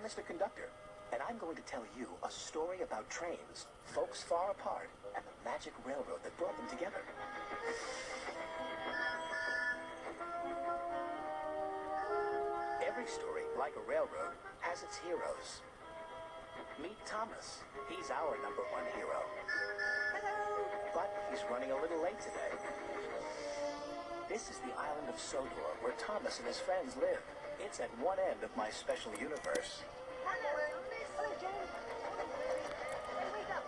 I'm Mr. Conductor, and I'm going to tell you a story about trains, folks far apart, and the magic railroad that brought them together. Every story, like a railroad, has its heroes. Meet Thomas. He's our #1 hero. Hello! But he's running a little late today. This is the island of Sodor, where Thomas and his friends live. It's at one end of my special universe. Hello, James. Hey, wake up.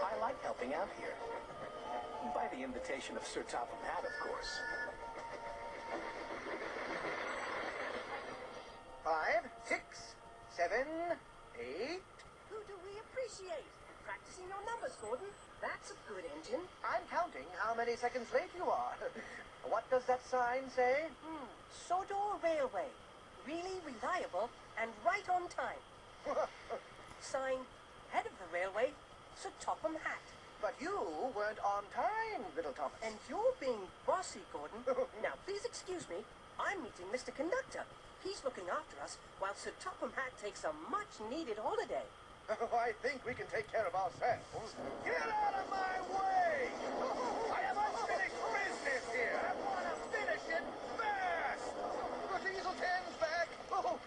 I like helping out here. By the invitation of Sir Topham Hatt, of course. 5, 6, 7, 8. Who do we appreciate? Practicing your numbers, Gordon. That's a good engine. I'm counting how many seconds late you are. What does that sign say? Sodor Railway. Really reliable and right on time. Sign, head of the railway, Sir Topham Hatt. But you weren't on time, little Thomas. And you're being bossy, Gordon. Now, please excuse me. I'm meeting Mr. Conductor. He's looking after us while Sir Topham Hatt takes a much-needed holiday. I think we can take care of ourselves. Get out of my way! I have unfinished business here. I want to finish it fast. The diesel 10's back. Oh.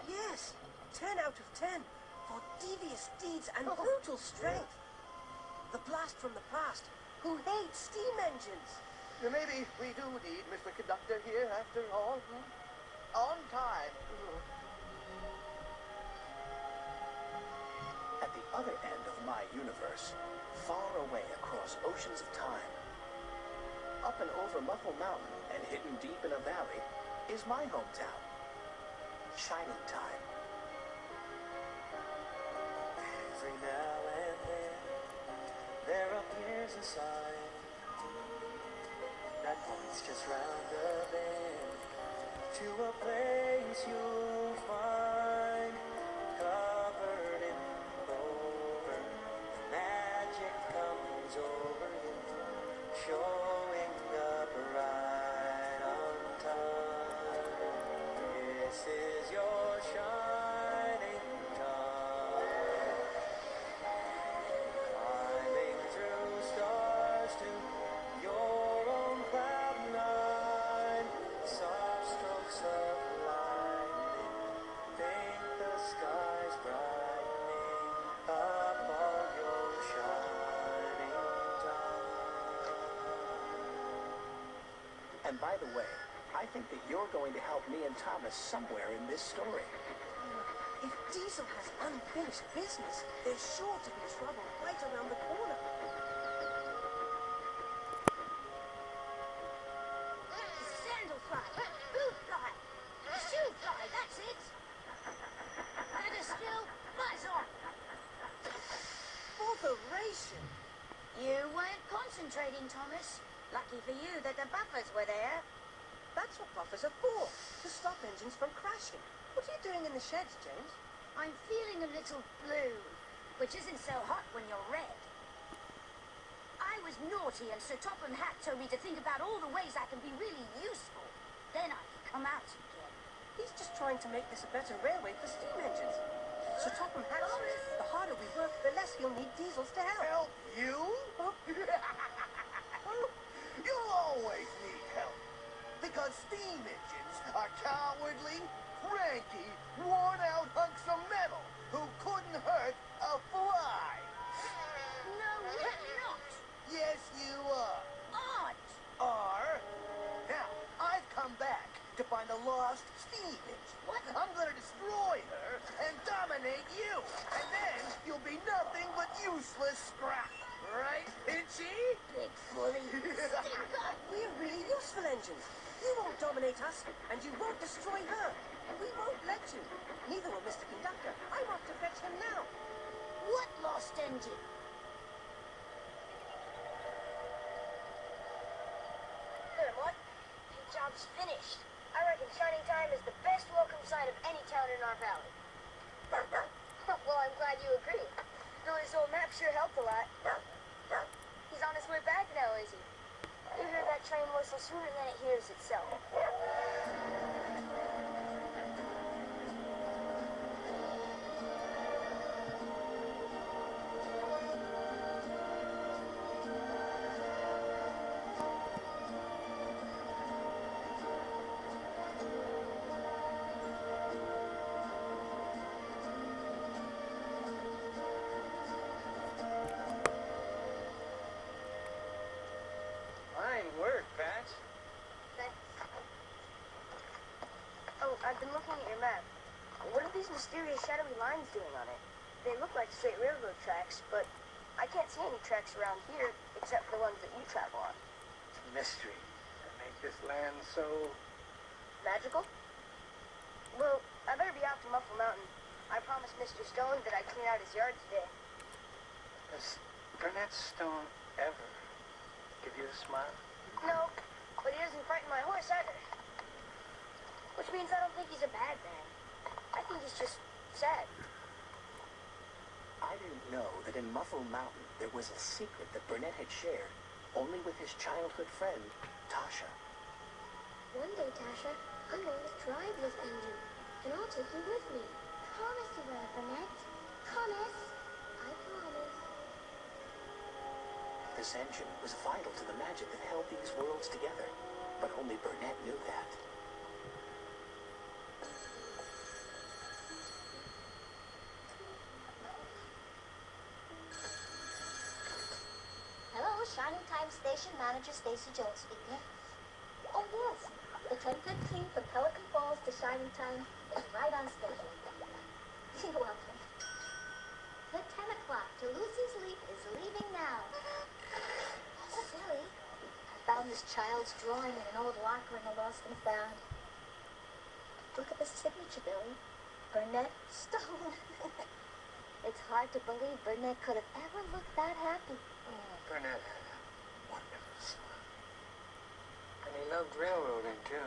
Yes, 10 out of 10 for devious deeds and brutal strength. The blast from the past, who hates steam engines. Maybe we do need Mr. Conductor here after all. On time. At the other end of my universe, far away across oceans of time, up and over Muffle Mountain and hidden deep in a valley, is my hometown, Shining Time. Every now and then, there appears a sign that points just round the bend to a place you'll find covered in clover. Magic comes over you, showing up right on time. This is your shining time. Climbing through stars to your own cloud nine. Soft strokes of lightning paint the skies brightening above your shining time. And by the way, I think that you're going to help me and Thomas somewhere in this story. If Diesel has unfinished business, there's sure to be trouble right around the corner. Sandal fly, boot fly, shoe fly, that's it. Better still, buzz on. Botheration! You weren't concentrating, Thomas. Lucky for you that the buffers were there. That's what buffers are for, to stop engines from crashing. What are you doing in the sheds, James? I'm feeling a little blue, which isn't so hot when you're red. I was naughty and Sir Topham Hatt told me to think about all the ways I can be really useful. Then I can come out again. He's just trying to make this a better railway for steam engines. Sir Topham Hatt says the harder we work, the less he'll need diesels to help. Help you? You'll always need help. Because steam engines are cowardly, cranky, worn-out hunks of metal who couldn't hurt a fly. No, we're not. Yes, you are. Aren't. Are. Now, I've come back to find a lost steam engine. What? I'm gonna destroy her and dominate you. And then you'll be nothing but useless scrap. Right, Pinchy? Big bully. Stinker. We're really useful engines. You won't dominate us, and you won't destroy her. We won't let you. Neither will Mr. Conductor. I'm off to fetch him now. What lost engine? Good, what? Job's finished. I reckon Shining Time is the best welcome sign of any town in our valley. Well, I'm glad you agree. Though this old map sure helped a lot. He's on his way back now, is he? You hear that train whistle sooner than it hears itself. I've been looking at your map. What are these mysterious shadowy lines doing on it? They look like straight railroad tracks, but I can't see any tracks around here except for the ones that you travel on. It's a mystery that makes this land so... Magical? Well, I better be out to Muffle Mountain. I promised Mr. Stone that I'd clean out his yard today. Does Burnett Stone ever give you a smile? No, but he doesn't frighten my horse either. Which means I don't think he's a bad man. I think he's just sad. I didn't know that in Muffle Mountain there was a secret that Burnett had shared only with his childhood friend, Tasha. One day, Tasha, I'm going to drive this engine, and I'll take you with me. Promise you will, Burnett. Promise. I promise. This engine was vital to the magic that held these worlds together, but only Burnett knew that. Hello, Shining Time Station Manager Stacy Jones speaking. Oh, yes. The 10:15 from Pelican Falls to Shining Time is right on schedule. You're welcome. The 10 o'clock to Lucy's Leap is leaving now. Oh, Billy, I found this child's drawing in an old locker in the Lost and Found. Look at the signature, Billy. Burnett Stone. It's hard to believe Burnett could have ever looked that happy. Burnett had a wonderful smile. And he loved railroading, too.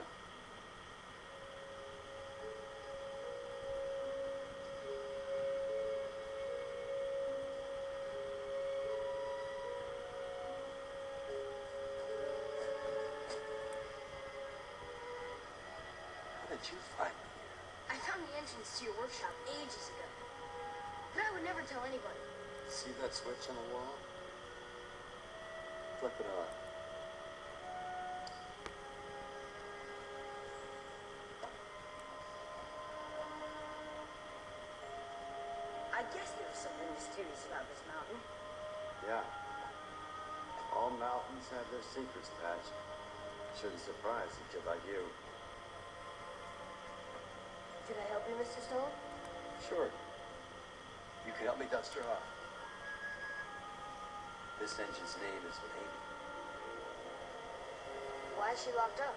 How did you find me here? I found the entrance to your workshop ages ago. But I would never tell anybody. See that switch on the wall? Flip it on. I guess there was something mysterious about this mountain. Yeah. All mountains have their secrets, Patch. Shouldn't surprise a kid like you. Can I help you, Mr. Stone? Sure. You can help me dust her off. This engine's name is Amy. Why is she locked up?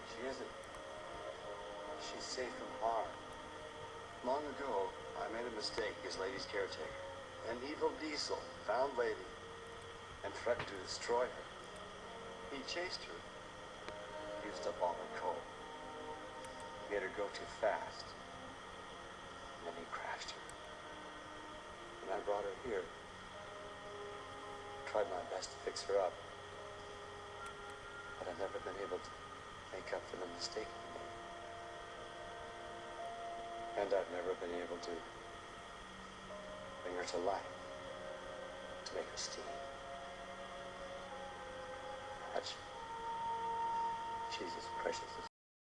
She isn't. She's safe from harm. Long ago, I made a mistake as lady's caretaker. An evil diesel found lady and threatened to destroy her. He chased her, used up all her coal, made her go too fast, and then he crashed her. And I brought her here, tried my best to fix her up, but I've never been able to make up for the mistake I made. And I've never been able to bring her to life, to make her steam. She's as precious as